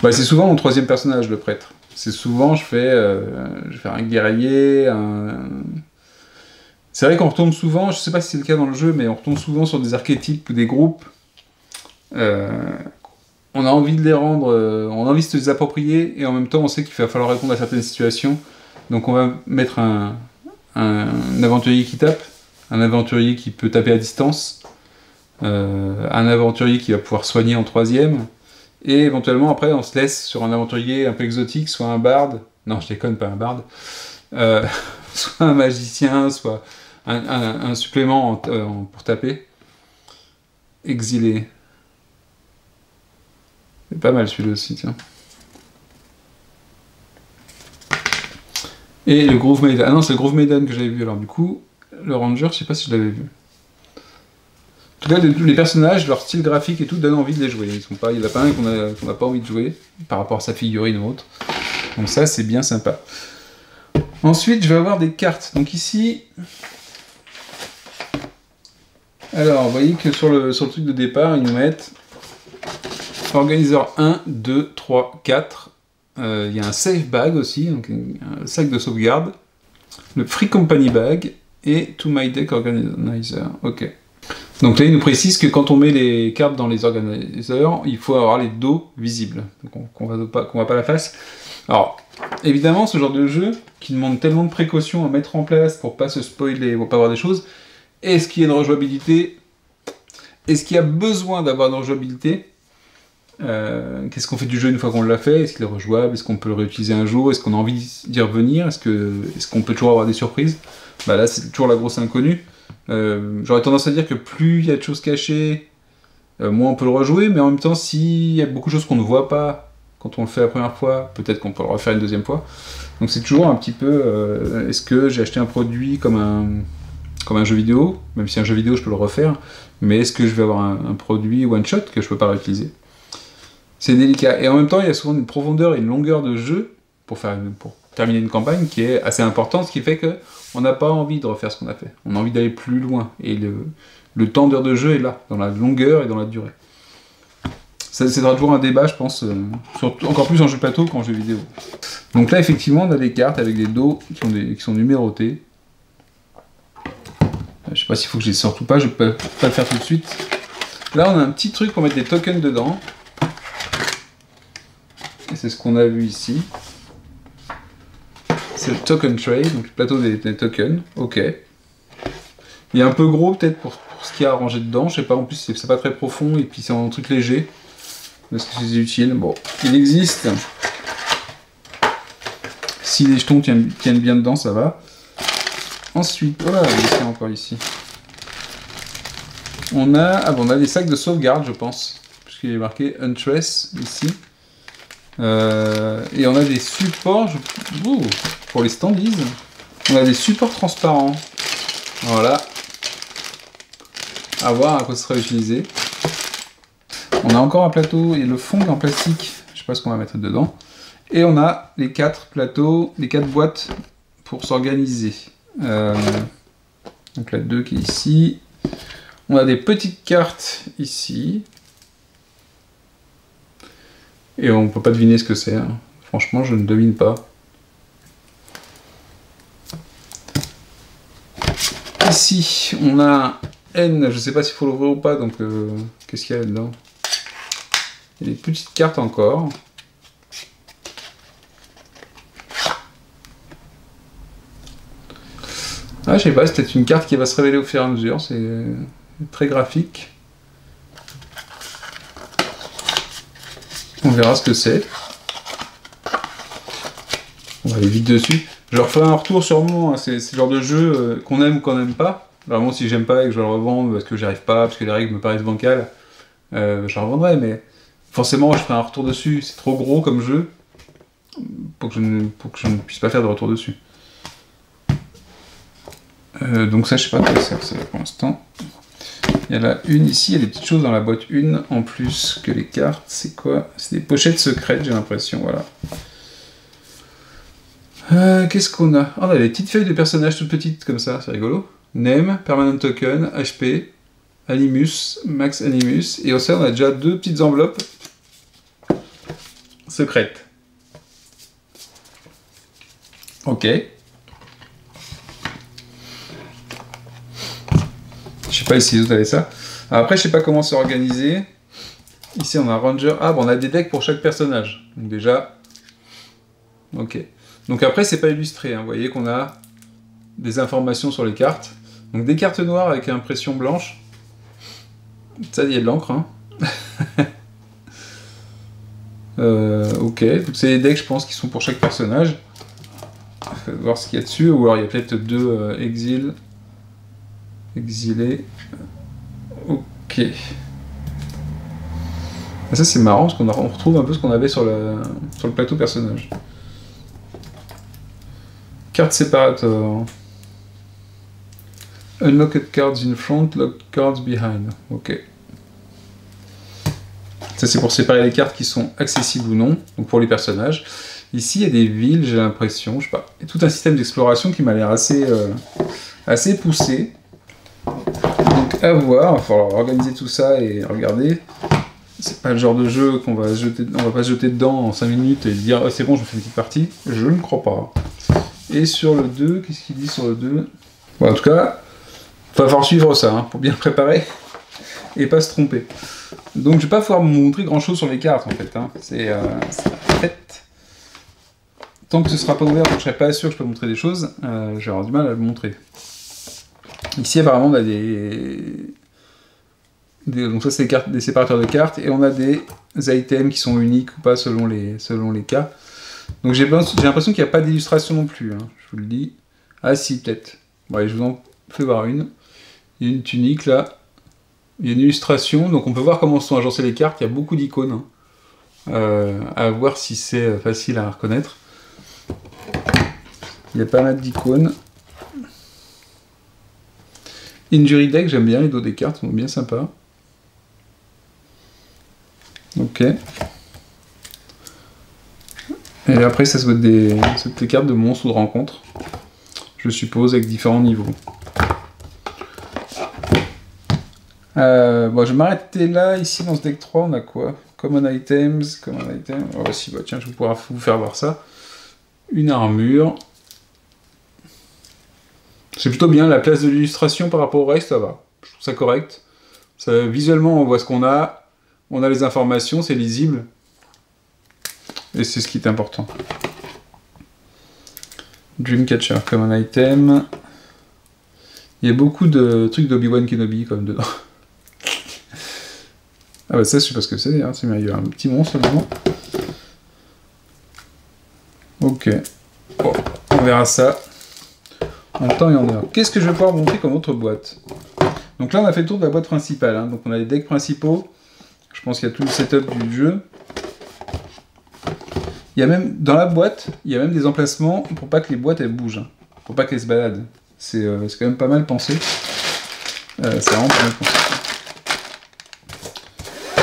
Bah, c'est souvent mon troisième personnage, le prêtre. C'est souvent, je vais faire un guerrier, C'est vrai qu'on retombe souvent, je sais pas si c'est le cas dans le jeu, mais on retombe souvent sur des archétypes ou des groupes. On a envie de les rendre, on a envie de se les approprier, et en même temps on sait qu'il va falloir répondre à certaines situations. Donc on va mettre un aventurier qui tape, un aventurier qui peut taper à distance, un aventurier qui va pouvoir soigner en troisième, et éventuellement après on se laisse sur un aventurier un peu exotique, soit un barde, non je déconne pas un barde, soit un magicien, soit un supplément pour taper. exilé. C'est pas mal celui-là aussi, tiens. Et le Groove Maiden. Ah non, c'est le Groove Maiden que j'avais vu. Alors du coup, le Ranger, je sais pas si je l'avais vu. En tout cas, les personnages, leur style graphique et tout donne envie de les jouer. Ils sont pas, il y en a pas un qu'on n'a pas envie de jouer par rapport à sa figurine ou autre. Donc ça, c'est bien sympa. Ensuite, je vais avoir des cartes. Donc ici, alors, vous voyez que sur le truc de départ, ils nous mettent organiseur 1, 2, 3, 4. Il y a un safe bag aussi, donc un sac de sauvegarde. Le Free Company Bag et To My Deck Organizer. Ok. Donc là, il nous précise que quand on met les cartes dans les organiseurs, il faut avoir les dos visibles, donc qu'on voit pas la face. Alors, évidemment, ce genre de jeu qui demande tellement de précautions à mettre en place pour pas se spoiler, pour pas avoir des choses, est-ce qu'il y a une rejouabilité? Est-ce qu'il y a besoin d'avoir une rejouabilité? Qu'est-ce qu'on fait du jeu une fois qu'on l'a fait? Est-ce qu'il est rejouable? Est-ce qu'on peut le réutiliser un jour? Est-ce qu'on a envie d'y revenir? Est-ce qu'on peut toujours avoir des surprises? Bah là, c'est toujours la grosse inconnue. J'aurais tendance à dire que plus il y a de choses cachées, moins on peut le rejouer, mais en même temps, s'il y a beaucoup de choses qu'on ne voit pas quand on le fait la première fois, peut-être qu'on peut le refaire une deuxième fois. Donc c'est toujours un petit peu, est-ce que j'ai acheté un produit comme un jeu vidéo, même si un jeu vidéo je peux le refaire, mais est-ce que je vais avoir un produit one shot que je peux pas réutiliser? C'est délicat. Et en même temps, il y a souvent une profondeur et une longueur de jeu pour terminer une campagne qui est assez importante, ce qui fait que on n'a pas envie de refaire ce qu'on a fait. On a envie d'aller plus loin. Et le temps d'heure de jeu est là, dans la longueur et dans la durée. Ça, c'est toujours un débat, je pense, encore plus en jeu plateau qu'en jeu vidéo. Donc là, effectivement, on a des cartes avec des dos qui sont numérotés. Je sais pas s'il faut que je les sorte ou pas, je peux pas le faire tout de suite. Là, on a un petit truc pour mettre des tokens dedans. Et c'est ce qu'on a vu ici. C'est le token tray, donc le plateau des tokens. Ok. Il est un peu gros peut-être pour ce qu'il y a à ranger dedans. Je sais pas, en plus c'est pas très profond et puis c'est un truc léger. Est-ce que c'est utile? Bon, il existe. Si les jetons tiennent bien dedans, ça va. Ensuite, voilà, il y a encore ici. On a des sacs de sauvegarde, je pense. Puisqu'il est marqué Untrace ici. Et on a des supports, pour les standees, on a des supports transparents. Voilà. À voir à quoi ce sera utilisé. On a encore un plateau et le fond en plastique, je sais pas ce qu'on va mettre dedans. Et on a les 4 plateaux, les 4 boîtes pour s'organiser. Donc la 2 qui est ici. On a des petites cartes ici. Et on peut pas deviner ce que c'est. Hein. Franchement, je ne devine pas. Ici, on a un N. Je sais pas s'il faut l'ouvrir ou pas. Donc, qu'est-ce qu'il y a là-dedans? Il y a des petites cartes encore. Ah, je sais pas. C'est peut-être une carte qui va se révéler au fur et à mesure. C'est très graphique. On verra ce que c'est. On va aller vite dessus. Je leur ferai un retour sûrement. Hein. C'est le genre de jeu qu'on aime ou qu'on n'aime pas. Vraiment, si j'aime pas et que je le revends parce que j'y arrive pas, parce que les règles me paraissent bancales, je le revendrai. Mais forcément, je ferai un retour dessus. C'est trop gros comme jeu pour que je ne puisse pas faire de retour dessus. Donc ça, je sais pas à quoi ça sert pour l'instant. Il y a la une ici, il y a des petites choses dans la boîte une en plus que les cartes. C'est quoi? C'est des pochettes secrètes, j'ai l'impression, voilà. Qu'est-ce qu'on a? Oh, on a des petites feuilles de personnages toutes petites comme ça, c'est rigolo. Name, Permanent Token, HP, Animus, Max Animus. Et au sein, on a déjà 2 petites enveloppes secrètes. Ok. Je sais pas si les autres avaient ça. Alors après, je sais pas comment c'est organisé. Ici, on a Ranger. Ah, bon, on a des decks pour chaque personnage. Donc déjà... Ok. Donc après, c'est pas illustré. Hein. Vous voyez qu'on a des informations sur les cartes. Donc des cartes noires avec impression blanche. Ça, il y a de l'encre. Hein. Ok. Donc c'est des decks, je pense, qui sont pour chaque personnage. On va voir ce qu'il y a dessus. Ou alors, il y a peut-être 2 exilés. Ok. Et ça c'est marrant parce qu'on retrouve un peu ce qu'on avait sur le plateau personnage. Card separator. Unlocked cards in front, locked cards behind. Ok. Ça c'est pour séparer les cartes qui sont accessibles ou non, donc pour les personnages. Ici il y a des villes, j'ai l'impression, je sais pas. Il y a tout un système d'exploration qui m'a l'air assez poussé. Donc à voir, il va falloir organiser tout ça et regarder. C'est pas le genre de jeu qu'on va jeter, on va pas se jeter dedans en 5 minutes et dire oh, c'est bon, je fais une petite partie. Je ne crois pas. Et sur le 2, qu'est-ce qu'il dit sur le 2 ? Bon, en tout cas, il va falloir suivre ça hein, pour bien préparer et pas se tromper. Donc je vais pas pouvoir vous montrer grand chose sur les cartes en fait. Hein. C'est fait. Tant que ce sera pas ouvert, donc je serai pas sûr que je peux montrer des choses, je vais avoir du mal à le montrer. Ici apparemment on a donc ça c'est des cartes, des séparateurs de cartes, et on a des items qui sont uniques ou pas selon les cas. Donc j'ai l'impression qu'il n'y a pas d'illustration non plus, hein, je vous le dis. Ah si, peut-être. Bon allez, je vous en fais voir une. Il y a une tunique là. Il y a une illustration, donc on peut voir comment sont agencées les cartes, il y a beaucoup d'icônes. Hein. À voir si c'est facile à reconnaître. Il y a pas mal d'icônes. Injury deck, j'aime bien les dos des cartes, sont bien sympas. Ok. Et après, ça se voit des cartes de monstres ou de rencontres, je suppose, avec différents niveaux. Bon, je vais m'arrêter là. Ici, dans ce deck 3, on a quoi? Common items. Oh, si, bah tiens, je vais pouvoir vous faire voir ça. Une armure. C'est plutôt bien, la place de l'illustration par rapport au reste, ça va. Je trouve ça correct. Visuellement, on voit ce qu'on a les informations, c'est lisible. Et c'est ce qui est important. Dreamcatcher, common item. Il y a beaucoup de trucs d'Obi-Wan Kenobi comme dedans. Ah bah ça, je sais pas ce que c'est, hein. Il y a un petit monstre là-dedans. Ok. Bon, on verra ça. En temps et en heure. Qu'est-ce que je vais pouvoir montrer comme autre boîte? Donc là, on a fait le tour de la boîte principale. Hein. Donc on a les decks principaux. Je pense qu'il y a tout le setup du jeu. Il y a même, dans la boîte, il y a même des emplacements pour pas que les boîtes elles bougent. Hein. Pour pas qu'elles se baladent. C'est quand même pas mal pensé. C'est vraiment pas mal pensé.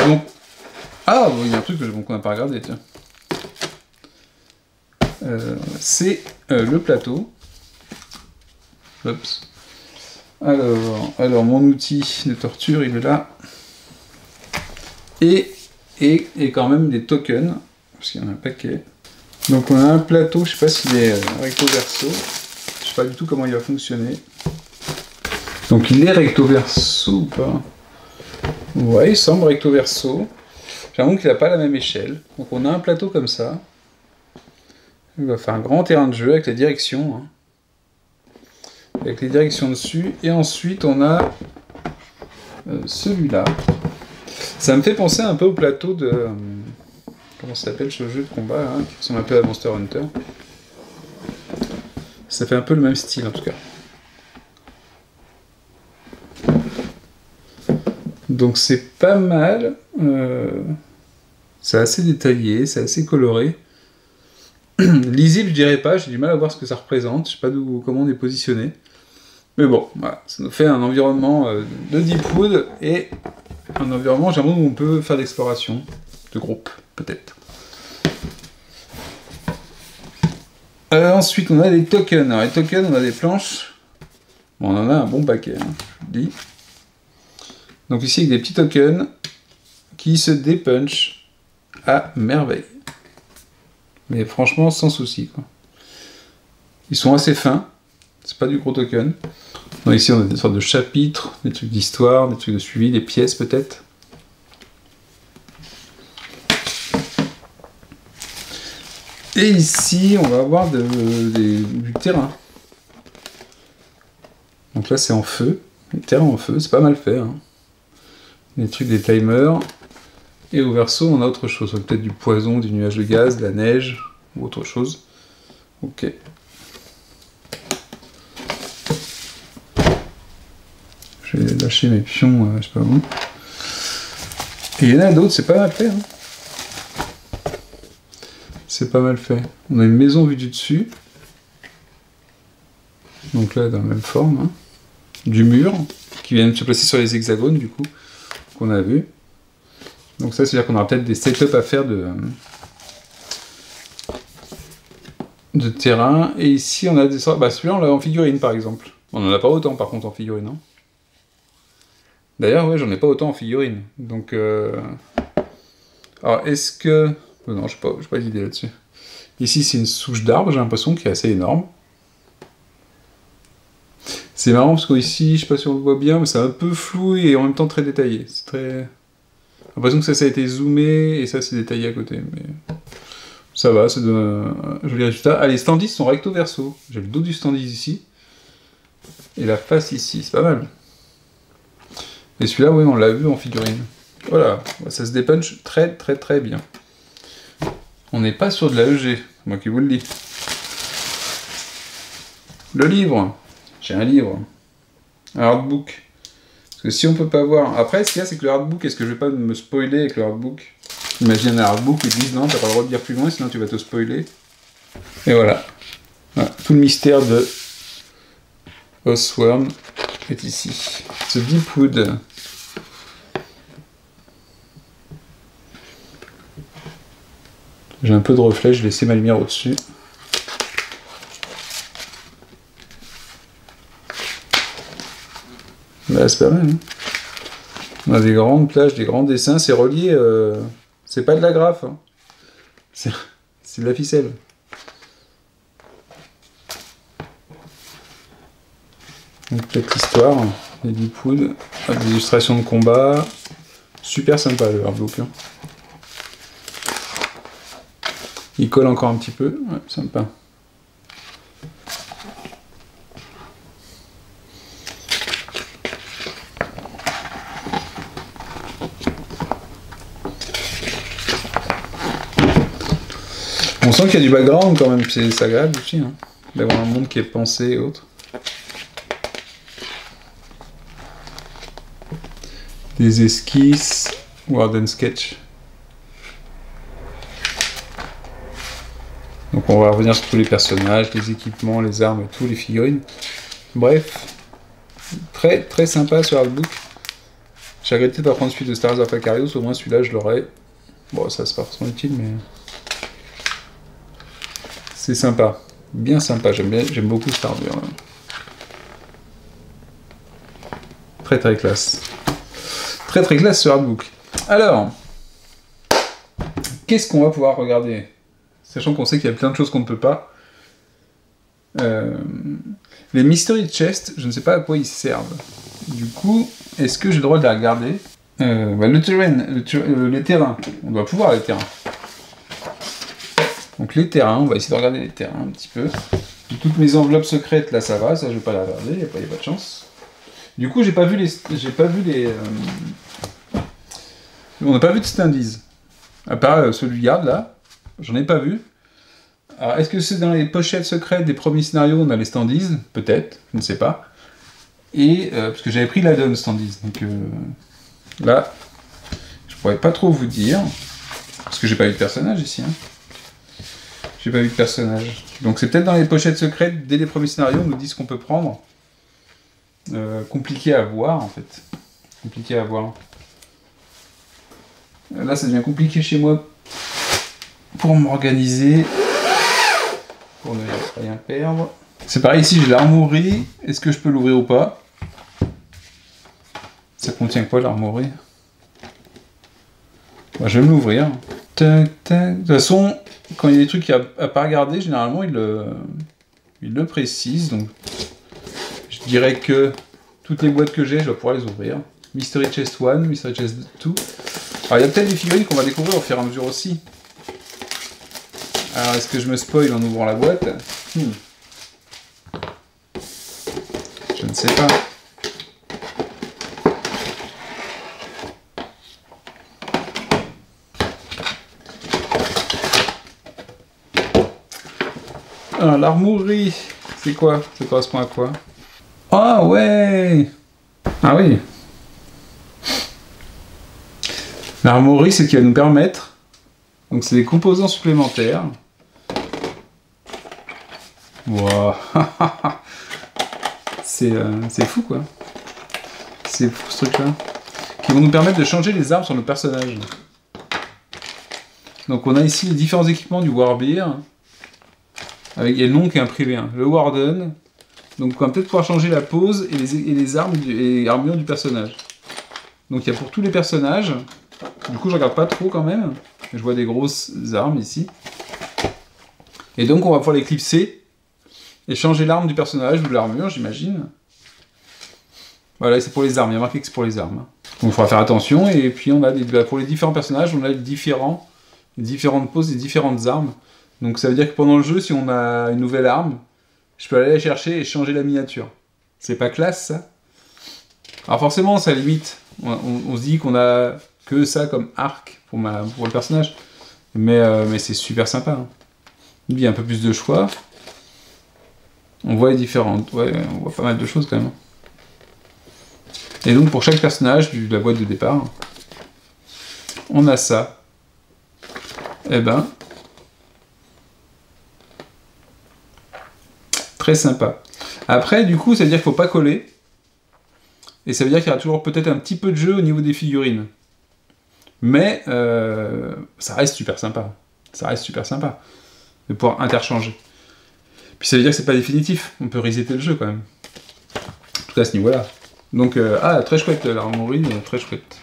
Donc, ah, il y a un truc qu'on n'a pas regardé, tiens. C'est le plateau. Oups. Alors, mon outil de torture, il est là. Et quand même des tokens, parce qu'il y en a un paquet. Donc on a un plateau, je sais pas s'il est recto verso. Je sais pas du tout comment il va fonctionner. Donc il est recto verso ou pas? Ouais, il semble recto verso. J'avoue qu'il n'a pas la même échelle. Donc on a un plateau comme ça. Il va faire un grand terrain de jeu avec les directions. Hein. Avec les directions dessus. Et ensuite on a celui-là. Ça me fait penser un peu au plateau de... comment ça s'appelle ce jeu de combat là, qui ressemble un peu à Monster Hunter. Ça fait un peu le même style en tout cas. Donc c'est pas mal. C'est assez détaillé, c'est assez coloré. Lisible je dirais pas, j'ai du mal à voir ce que ça représente. Je sais pas comment on est positionné. Mais bon, voilà, ça nous fait un environnement de Deepwood et un environnement, j'aimerais, où on peut faire l'exploration de groupe, peut-être. Ensuite, on a des tokens. Alors, les tokens, on a des planches. Bon, on en a un bon paquet, hein, je vous le dis. Donc ici, avec des petits tokens qui se dépunchent à merveille. Mais franchement, sans souci, quoi. Ils sont assez fins. C'est pas du gros token. Donc ici, on a des sortes de chapitres, des trucs d'histoire, des trucs de suivi, des pièces peut-être. Et ici, on va avoir du terrain. Donc là, c'est en feu. Le terrain en feu, c'est pas mal fait. Hein. Des trucs, des timers. Et au verso, on a autre chose. Peut-être du poison, du nuage de gaz, de la neige, ou autre chose. Ok. Je vais lâcher mes pions, je sais pas où. Et il y en a d'autres, c'est pas mal fait. Hein. C'est pas mal fait. On a une maison vue du dessus. Donc là, dans la même forme. Hein. Du mur, qui vient de se placer sur les hexagones, du coup, qu'on a vu. Donc ça, c'est-à-dire qu'on aura peut-être des setups à faire de terrain. Et ici, on a des... Bah, celui-là, on l'a en figurine, par exemple. On n'en a pas autant, par contre, en figurine. Hein. D'ailleurs, ouais, j'en ai pas autant en figurine. Donc, alors, est-ce que... non, je n'ai pas d'idée là-dessus. Ici, c'est une souche d'arbre, j'ai l'impression, qui est assez énorme. C'est marrant, parce qu'ici, je sais pas si on le voit bien, mais c'est un peu flou et en même temps très détaillé. C'est très... J'ai l'impression que ça a été zoomé, et ça, c'est détaillé à côté. Mais ça va, ça donne un joli résultat. Ah, les standees sont recto-verso. J'ai le dos du standees ici. Et la face ici, c'est pas mal. Et celui-là, oui, on l'a vu en figurine. Voilà, ça se dépunch très très très bien. On n'est pas sur de la EG, moi qui vous le dis. Le livre. J'ai un livre. Un hardbook. Parce que si on peut pas voir... Après, ce qu'il y a, c'est que le hardbook, est-ce que je vais pas me spoiler avec le hardbook? Imagine un hardbook, ils disent non, t'as pas le droit de lire plus loin, sinon tu vas te spoiler. Et voilà. Voilà. Tout le mystère de Oathsworn est ici. The Deepwood. J'ai un peu de reflet, je vais laisser ma lumière au-dessus. Bah, c'est pas mal. Hein. On a des grandes plages, des grands dessins, c'est relié. C'est pas de la graphe. Hein. C'est de la ficelle. Donc, peut-être l'histoire. Les Deepwood, des illustrations de combat. Super sympa le hardbook. Hein. Il colle encore un petit peu. Ouais, sympa. On sent qu'il y a du background quand même, c'est agréable aussi, hein, d'avoir un monde qui est pensé et autres. Des esquisses, Word and Sketch. Donc on va revenir sur tous les personnages, les équipements, les armes et tout, les figurines. Bref, très très sympa ce artbook. J'ai regretté de pas prendre celui de Stars of Acarios, au moins celui-là je l'aurais. Bon, ça c'est pas forcément utile, mais... C'est sympa, bien sympa, j'aime beaucoup cette armure. Très très classe. Très très classe ce artbook. Alors, qu'est-ce qu'on va pouvoir regarder? Sachant qu'on sait qu'il y a plein de choses qu'on ne peut pas. Les Mystery Chests, je ne sais pas à quoi ils servent. Du coup, est-ce que j'ai le droit de les regarder? Bah, les terrains, on doit pouvoir les terrains. Donc les terrains, on va essayer de regarder les terrains un petit peu. Toutes mes enveloppes secrètes, là ça va, ça je vais pas les regarder, il n'y a pas de chance. Du coup, j'ai pas vu les... On n'a pas vu de standees. À part celui du garde là, j'en ai pas vu. Alors, est-ce que c'est dans les pochettes secrètes des premiers scénarios, on a les standees? Peut-être, je ne sais pas. Et, parce que j'avais pris l'add-on standees, donc là, je pourrais pas trop vous dire, parce que j'ai pas eu de personnage ici. Hein. J'ai pas vu de personnage. Donc c'est peut-être dans les pochettes secrètes, dès les premiers scénarios, on nous dit ce qu'on peut prendre. Compliqué à voir, en fait. Compliqué à voir. Là, ça devient compliqué chez moi pour m'organiser. Pour ne rien perdre. C'est pareil, ici j'ai l'armoirie. Est-ce que je peux l'ouvrir ou pas? Ça contient quoi l'armoirie? Bah, je vais me l'ouvrir. Tac, tac. De toute façon, quand il y a des trucs à pas regarder, généralement il le précise. Donc je dirais que toutes les boîtes que j'ai, je vais pouvoir les ouvrir. Mystery Chest 1, Mystery Chest 2. Alors il y a peut-être des figurines qu'on va découvrir au fur et à mesure aussi. Alors est-ce que je me spoil en ouvrant la boîte? Je ne sais pas. Ah, l'armoirie, c'est quoi? Ça correspond à quoi? Ah ouais! Ah oui! L'armorerie, c'est ce qui va nous permettre... Donc c'est des composants supplémentaires. Wow. C'est fou, quoi. C'est fou, ce truc-là. Qui vont nous permettre de changer les armes sur nos personnages. Donc on a ici les différents équipements du Warbeer. Avec le nom qui est imprimé. Hein. Le Warden. Donc on va peut-être pouvoir changer la pose et les armes et armures du personnage. Donc il y a pour tous les personnages. Du coup je regarde pas trop quand même. Je vois des grosses armes ici. Et donc on va pouvoir les clipser et changer l'arme du personnage ou de l'armure, j'imagine. Voilà, c'est pour les armes. Il y a marqué que c'est pour les armes. Donc il faudra faire attention. Et puis on a pour les différents personnages, on a les différentes poses et différentes armes. Donc ça veut dire que pendant le jeu, si on a une nouvelle arme, je peux aller la chercher et changer la miniature. C'est pas classe, ça? Alors forcément, ça limite. On se dit qu'on a que ça comme arc pour le personnage. Mais c'est super sympa. Hein. Il y a un peu plus de choix. On voit les différentes. Ouais, on voit pas mal de choses quand même. Et donc pour chaque personnage de la boîte de départ, on a ça. Eh ben... Très sympa. Après, du coup, ça veut dire qu'il ne faut pas coller. Et ça veut dire qu'il y aura toujours peut-être un petit peu de jeu au niveau des figurines. Mais ça reste super sympa. Ça reste super sympa de pouvoir interchanger. Puis ça veut dire que c'est pas définitif. On peut resetter le jeu quand même. En tout cas à ce niveau-là. Donc, très chouette l'armorerie, très chouette.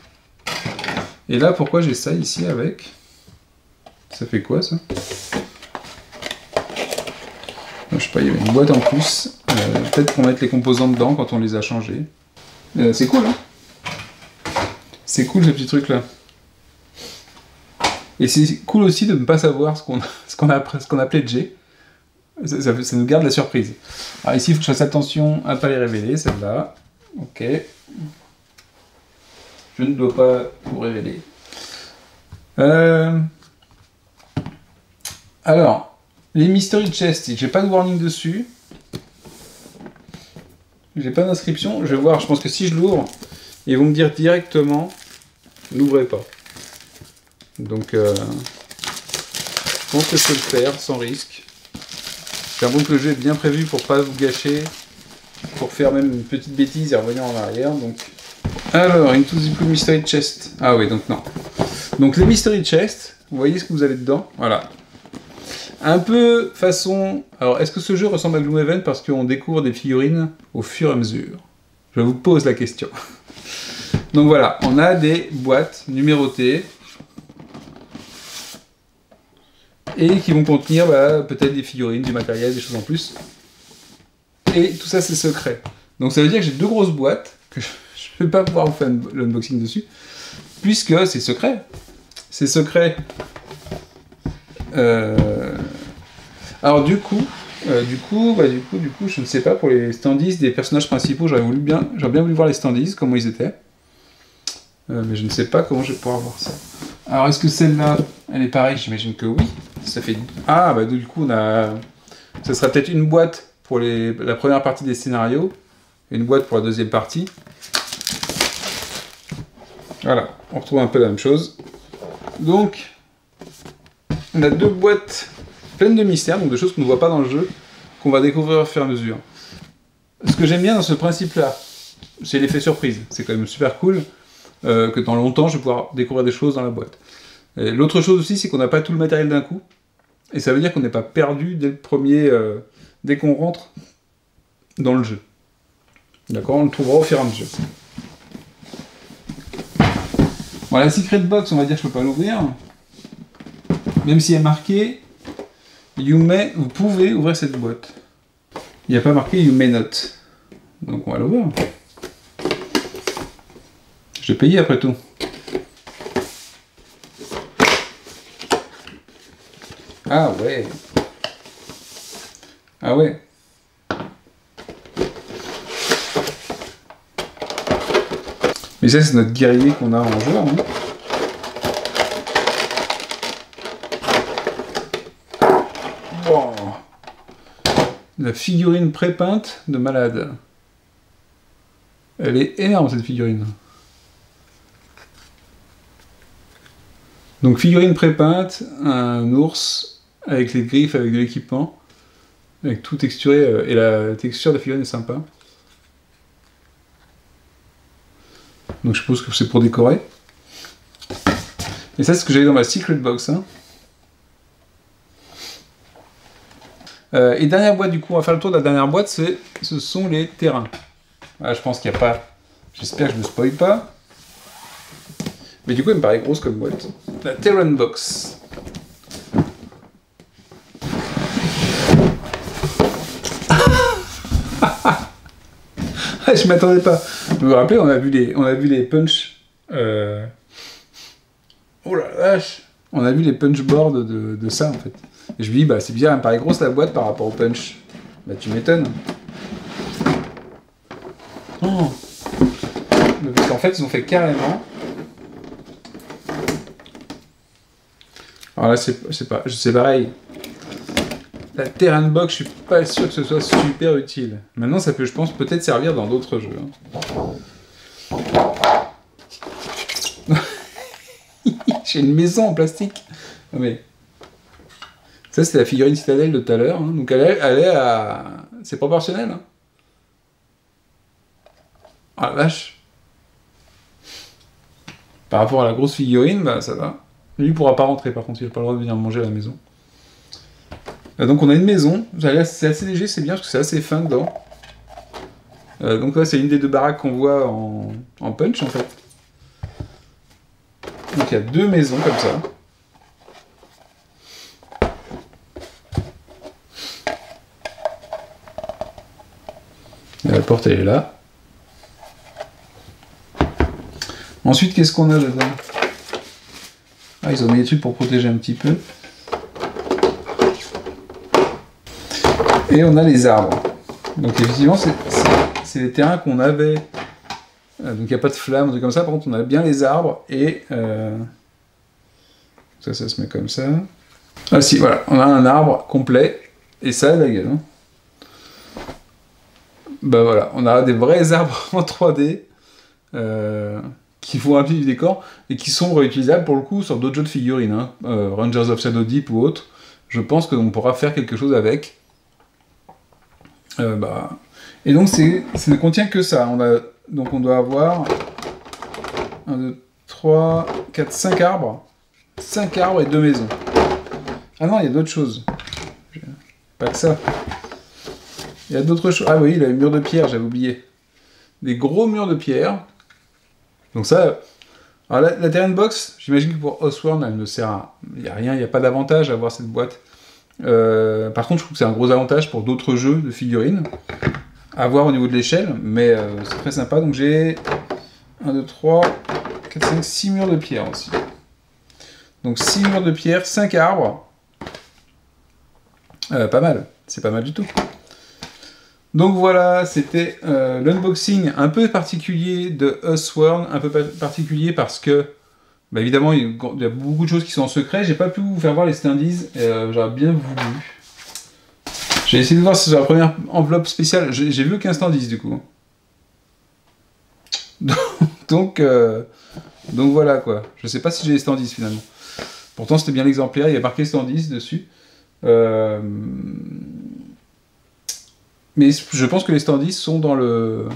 Et là, pourquoi j'ai ça ici avec? Ça fait quoi ça? Je sais pas, il y avait une boîte en plus. Peut-être qu'on va mettre les composants dedans quand on les a changés. C'est cool, hein? C'est cool ce petit truc-là. Et c'est cool aussi de ne pas savoir ce qu'on appelait J. Ça nous garde la surprise. Alors ici, il faut que je fasse attention à ne pas les révéler, celle-là. Ok. Je ne dois pas vous révéler. Alors... Les Mystery Chest, j'ai pas de warning dessus. J'ai pas d'inscription. Je vais voir, je pense que si je l'ouvre, ils vont me dire directement n'ouvrez pas. Donc, je pense que je peux le faire sans risque. J'avoue que le jeu est bien prévu pour pas vous gâcher, pour faire même une petite bêtise et revenir en arrière. Donc, alors, Into the Blue Mystery Chest. Ah oui, donc non. Donc les Mystery Chest, vous voyez ce que vous avez dedans. Voilà. Un peu façon... Alors, est-ce que ce jeu ressemble à Gloomhaven parce qu'on découvre des figurines au fur et à mesure? Je vous pose la question. Donc voilà, on a des boîtes numérotées et qui vont contenir peut-être des figurines, du matériel, des choses en plus. Et tout ça, c'est secret. Donc ça veut dire que j'ai deux grosses boîtes que je ne vais pas pouvoir vous faire l'unboxing dessus, puisque c'est secret. C'est secret. Alors du coup, je ne sais pas, pour les standees des personnages principaux, j'aurais bien voulu voir les standees, comment ils étaient. Mais je ne sais pas comment je vais pouvoir voir ça. Alors est-ce que celle-là, elle est pareille? J'imagine que oui. Ça fait... Ah, bah du coup, ça sera peut-être une boîte pour la première partie des scénarios, et une boîte pour la deuxième partie. Voilà, on retrouve un peu la même chose. Donc, on a deux boîtes pleines de mystères, donc de choses qu'on ne voit pas dans le jeu, qu'on va découvrir au fur et à mesure. Ce que j'aime bien dans ce principe-là, c'est l'effet surprise. C'est quand même super cool que dans longtemps, je vais pouvoir découvrir des choses dans la boîte. L'autre chose aussi, c'est qu'on n'a pas tout le matériel d'un coup, et ça veut dire qu'on n'est pas perdu dès qu'on rentre dans le jeu. D'accord, on le trouvera au fur et à mesure. Bon, la Secret Box, on va dire que je ne peux pas l'ouvrir. Même s'il y a marqué vous pouvez ouvrir cette boîte. Il n'y a pas marqué You may not. Donc on va l'ouvrir. Je vais payer après tout. Ah ouais. Ah ouais. Mais ça, c'est notre guerrier qu'on a en joueur, hein. Bon. La figurine pré-peinte de malade. Elle est énorme, cette figurine. Donc figurine prépeinte, un ours avec les griffes, avec de l'équipement, avec tout texturé, et la texture de la figurine est sympa. Donc je suppose que c'est pour décorer. Et ça c'est ce que j'avais dans ma secret box. Hein. Et dernière boîte du coup, on va faire le tour de la dernière boîte, ce sont les terrains. Voilà, je pense qu'il n'y a pas... J'espère que je ne me spoil pas. Mais du coup elle me paraît grosse comme boîte. La Terran Box. Je m'attendais pas. Vous vous rappelez, on a vu les punch. Oh la vache! On a vu les punch boards de ça en fait. Et je me dis, bah c'est bizarre, elle me paraît grosse la boîte par rapport au punch. Bah tu m'étonnes. Oh! Parce qu'en fait, ils ont fait carrément. Alors là, c'est pareil. La Terran Box, je suis pas sûr que ce soit super utile. Maintenant, ça peut, je pense, peut-être servir dans d'autres jeux. Hein. J'ai une maison en plastique. Non, mais... Ça, c'est la figurine citadelle de tout à l'heure. Hein. Donc, elle est à... C'est proportionnel. Hein. Ah la vache. Par rapport à la grosse figurine, bah ça va. Lui, il pourra pas rentrer, par contre, il n'a pas le droit de venir manger à la maison. Donc on a une maison, c'est assez léger, c'est bien parce que c'est assez fin dedans. Donc là c'est une des deux baraques qu'on voit en punch en fait. Donc il y a deux maisons comme ça. Et la porte elle est là. Ensuite qu'est-ce qu'on a dedans? Ah ils ont mis des trucs pour protéger un petit peu. Et on a les arbres. Donc effectivement, c'est les terrains qu'on avait. Donc il n'y a pas de flammes, un truc comme ça. Par contre, on a bien les arbres. Et ça se met comme ça. Ah si, voilà, on a un arbre complet. Et ça a la gueule. Hein. Bah voilà, on a des vrais arbres en 3D qui font un petit décor et qui sont réutilisables pour le coup sur d'autres jeux de figurines. Hein. Rangers of Shadow Deep ou autre. Je pense qu'on pourra faire quelque chose avec. Et donc, ça ne contient que ça. Donc, on doit avoir 1, 2, 3, 4, 5 arbres. 5 arbres et 2 maisons. Ah non, il y a d'autres choses. Pas que ça. Il y a d'autres choses. Ah oui, il y a les murs de pierre, j'avais oublié. Des gros murs de pierre. Donc ça... Alors la Terran Box, j'imagine que pour Oathworn, elle ne sert à... Il n'y a rien, il n'y a pas d'avantage à avoir cette boîte. Par contre, je trouve que c'est un gros avantage pour d'autres jeux de figurines à voir au niveau de l'échelle, mais c'est très sympa. Donc j'ai 1, 2, 3, 4, 5, 6 murs de pierre aussi. Donc 6 murs de pierre, 5 arbres. Pas mal, c'est pas mal du tout. Donc voilà, c'était l'unboxing un peu particulier de Oathworn, un peu particulier parce que bah évidemment, il y a beaucoup de choses qui sont en secret. J'ai pas pu vous faire voir les standees. J'aurais bien voulu. J'ai essayé de voir si c'est la première enveloppe spéciale. J'ai vu aucun standees du coup. Donc voilà quoi. Je sais pas si j'ai les standees finalement. Pourtant c'était bien l'exemplaire. Il y a marqué standees dessus. Mais je pense que les standees sont dans le...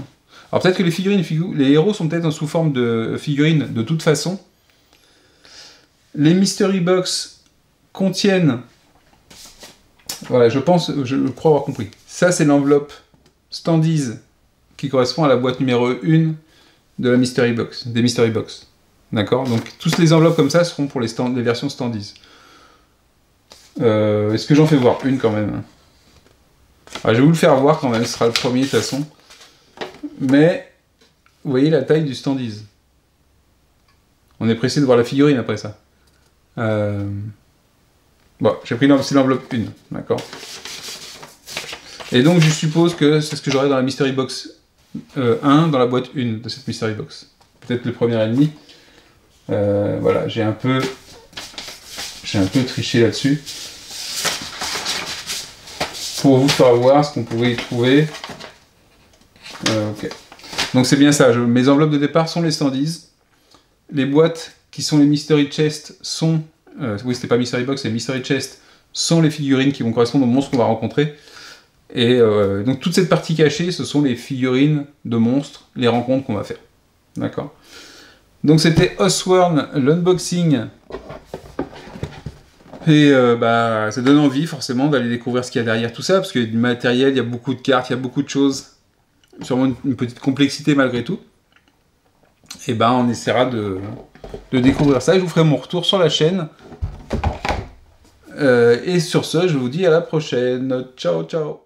Alors peut-être que les héros sont peut-être sous forme de figurines de toute façon. Les Mystery Box contiennent... Voilà, je crois avoir compris. Ça, c'est l'enveloppe Standees qui correspond à la boîte numéro 1 de la Mystery Box, des Mystery Box. D'accord? Donc, toutes les enveloppes comme ça seront pour les versions Standees. Est-ce que j'en fais voir une quand même? Alors, je vais vous le faire voir quand même, ce sera le premier de toute façon. Mais, vous voyez la taille du Standees. On est pressé de voir la figurine après ça. Bon, j'ai pris l'enveloppe 1, d'accord. Et donc je suppose que c'est ce que j'aurai dans la Mystery Box 1, dans la boîte 1 de cette Mystery Box. Peut-être le premier ennemi. Voilà, j'ai un peu triché là-dessus. Pour vous faire voir ce qu'on pouvait y trouver. Ok. Donc c'est bien ça, mes enveloppes de départ sont les standees. Les boîtes qui sont les Mystery Chest, sont... oui, c'était pas Mystery Box, c'est Mystery Chest, sont les figurines qui vont correspondre aux monstres qu'on va rencontrer. Et donc toute cette partie cachée, ce sont les figurines de monstres, les rencontres qu'on va faire. D'accord. Donc c'était Oathsworn, l'unboxing. Et ça donne envie forcément d'aller découvrir ce qu'il y a derrière tout ça, parce qu'il y a du matériel, il y a beaucoup de cartes, il y a beaucoup de choses. Sûrement une petite complexité malgré tout. Et on essaiera de découvrir ça. Je vous ferai mon retour sur la chaîne. Et sur ce, je vous dis à la prochaine. Ciao, ciao.